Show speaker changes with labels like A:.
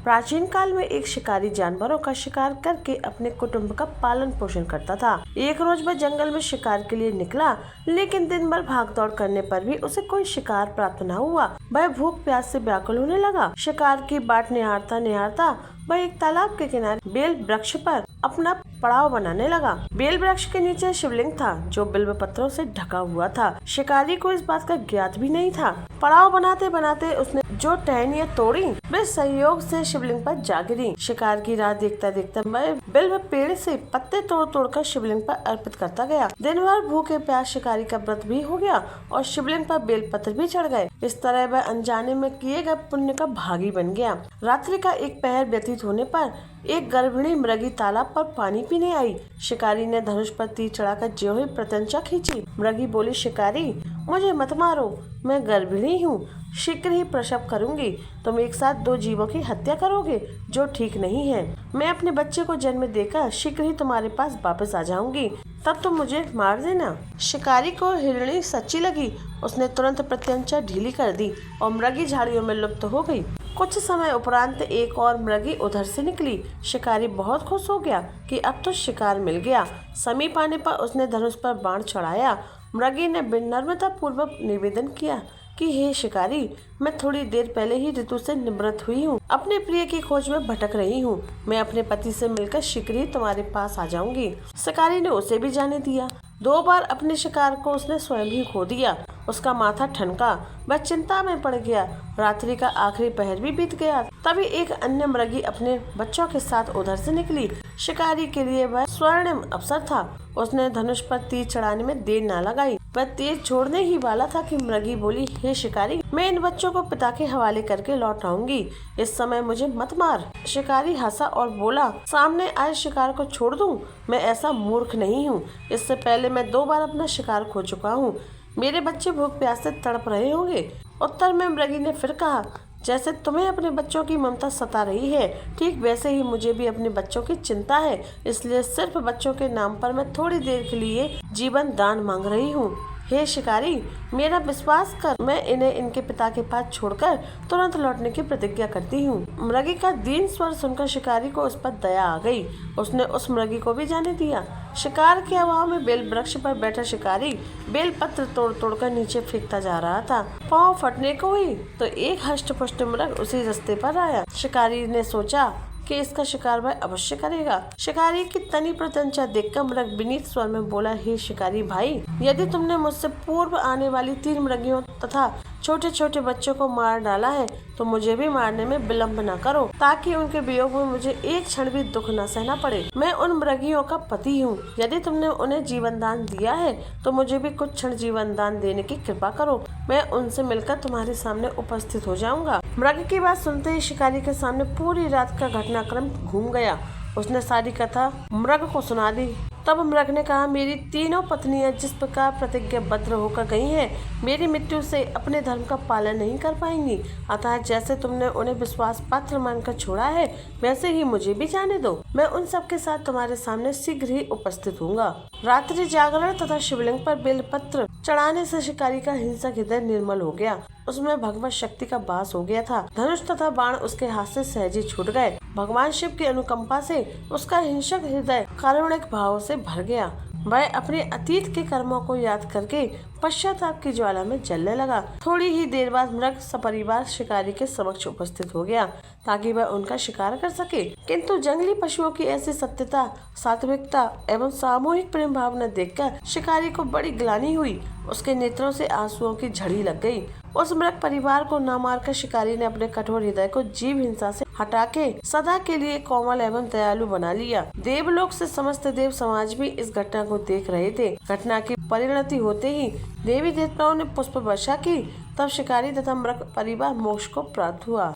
A: प्राचीन काल में एक शिकारी जानवरों का शिकार करके अपने कुटुंब का पालन पोषण करता था। एक रोज वह जंगल में शिकार के लिए निकला, लेकिन दिन भर भाग दौड़ करने पर भी उसे कोई शिकार प्राप्त न हुआ। वह भूख प्यास से व्याकुल होने लगा। शिकार की बाट निहारता निहारता वह एक तालाब के किनारे बेल वृक्ष पर अपना पड़ाव बनाने लगा। बेल वृक्ष के नीचे शिवलिंग था जो बिल्व पत्रों से ढका हुआ था। शिकारी को इस बात का ज्ञात भी नहीं था। पड़ाव बनाते बनाते उसने जो टहनियां तोड़ी वे संयोग से शिवलिंग पर जा गिरी। शिकार की राह देखता देखता मैं बिल्व पेड़ से पत्ते तोड़ तोड़ कर शिवलिंग पर अर्पित करता गया। दिन भर भूखे प्यास शिकारी का व्रत भी हो गया और शिवलिंग पर बेल पत्र भी चढ़ गए। इस तरह वह अनजाने में किए गए पुण्य का भागी बन गया। रात्रि का एक पहर व्यतीत होने पर एक गर्भिणी मृगी तालाब पर पानी पीने आई। शिकारी ने धनुष पर तीर चढ़ाकर ज्यों ही प्रत्यंचा खींची। मृगी बोली, शिकारी मुझे मत मारो, मैं गर्भिणी हूँ, शीघ्र ही प्रसव करूंगी। तुम एक साथ दो जीवों की हत्या करोगे जो ठीक नहीं है। मैं अपने बच्चे को जन्म देकर शीघ्र ही तुम्हारे पास वापस आ जाऊंगी, तब तुम मुझे मार देना। शिकारी को हिरणी सच्ची लगी। उसने तुरंत प्रत्यंचा ढीली कर दी और मृगी झाड़ियों में लुप्त हो गई। कुछ समय उपरांत एक और मृगी उधर से निकली। शिकारी बहुत खुश हो गया कि अब तो शिकार मिल गया। समीप आने पर उसने धनुष पर बाण चढ़ाया। मृगी ने विनम्रता पूर्वक निवेदन किया कि हे शिकारी, मैं थोड़ी देर पहले ही ऋतु से निवृत्त हुई हूँ, अपने प्रिय की खोज में भटक रही हूँ। मैं अपने पति से मिलकर शीघ्र ही तुम्हारे पास आ जाऊंगी। शिकारी ने उसे भी जाने दिया। 2 बार अपने शिकार को उसने स्वयं ही खो दिया। उसका माथा ठनका, वह चिंता में पड़ गया। रात्रि का आखिरी पहर भी बीत गया। तभी एक अन्य मृगी अपने बच्चों के साथ उधर से निकली। शिकारी के लिए वह स्वर्णिम अवसर था। उसने धनुष पर तीर चढ़ाने में देर न लगाई। वह तीर छोड़ने ही वाला था कि मृगी बोली, हे शिकारी, मैं इन बच्चों को पिता के हवाले करके लौट आऊंगी, इस समय मुझे मत मार। शिकारी हंसा और बोला, सामने आए शिकार को छोड़ दूं? मैं ऐसा मूर्ख नहीं हूँ। इससे पहले मैं 2 बार अपना शिकार खो चुका हूँ। मेरे बच्चे भूख प्यास से तड़प रहे होंगे। उत्तर में मृगी ने फिर कहा, जैसे तुम्हें अपने बच्चों की ममता सता रही है, ठीक वैसे ही मुझे भी अपने बच्चों की चिंता है। इसलिए सिर्फ बच्चों के नाम पर मैं थोड़ी देर के लिए जीवन दान मांग रही हूँ। हे शिकारी, मेरा विश्वास कर, मैं इन्हें इनके पिता के पास छोड़कर तुरंत लौटने की प्रतिज्ञा करती हूँ। मृगी का दीन स्वर सुनकर शिकारी को उस पर दया आ गई। उसने उस मृगी को भी जाने दिया। शिकार के अभाव में बेल वृक्ष पर बैठा शिकारी बेल पत्र तोड़ तोड़ कर नीचे फेंकता जा रहा था। पाँव फटने को हुई तो एक हष्ट पुष्ट मृग उसी रास्ते पर आया। शिकारी ने सोचा कि इसका शिकार वह अवश्य करेगा। शिकारी की तनी प्रत्यंचा देखकर मृग विनीत स्वर में बोला, हे शिकारी भाई, यदि तुमने मुझसे पूर्व आने वाली 3 मृगियों तथा छोटे छोटे बच्चों को मार डाला है तो मुझे भी मारने में विलम्ब न करो, ताकि उनके वियोग में मुझे एक क्षण भी दुख न सहना पड़े। मैं उन मृगियों का पति हूँ। यदि तुमने उन्हें जीवन दान दिया है तो मुझे भी कुछ क्षण जीवन दान देने की कृपा करो। मैं उनसे मिलकर तुम्हारे सामने उपस्थित हो जाऊंगा। मृग की बात सुनते ही शिकारी के सामने पूरी रात का घटनाक्रम घूम गया। उसने सारी कथा मृग को सुना दी। तब मृग ने कहा, मेरी तीनों पत्नियां जिस प्रकार प्रतिज्ञाबद्ध होकर गई हैं, मेरी मृत्यु से अपने धर्म का पालन नहीं कर पाएंगी। अतः जैसे तुमने उन्हें विश्वास पात्र मानकर छोड़ा है, वैसे ही मुझे भी जाने दो। मैं उन सबके साथ तुम्हारे सामने शीघ्र ही उपस्थित हूँगा। रात्रि जागरण तथा शिवलिंग पर बेलपत्र चढ़ाने से शिकारी का हिंसक हृदय निर्मल हो गया। उसमें भगवत शक्ति का वास हो गया था। धनुष तथा बाण उसके हाथ से सहजे छूट गए। भगवान शिव की अनुकंपा से उसका हिंसक हृदय कारुणिक भाव से भर गया। वह अपने अतीत के कर्मों को याद करके पश्चाताप की ज्वाला में जलने लगा। थोड़ी ही देर बाद मृग सपरिवार शिकारी के समक्ष उपस्थित हो गया ताकि वह उनका शिकार कर सके। किंतु जंगली पशुओं की ऐसी सत्यता, सात्विकता एवं सामूहिक प्रेम भावना देखकर शिकारी को बड़ी ग्लानि हुई। उसके नेत्रों से आंसुओं की झड़ी लग गई। उस मृग परिवार को न मारकर शिकारी ने अपने कठोर हृदय को जीव हिंसा से हटा के सदा के लिए कोमल एवं दयालु बना लिया। देवलोक से समस्त देव समाज भी इस घटना को देख रहे थे। घटना की परिणति होते ही देवी देवताओं ने पुष्प वर्षा की। तब शिकारी तथा मृग परिवार मोक्ष को प्राप्त हुआ।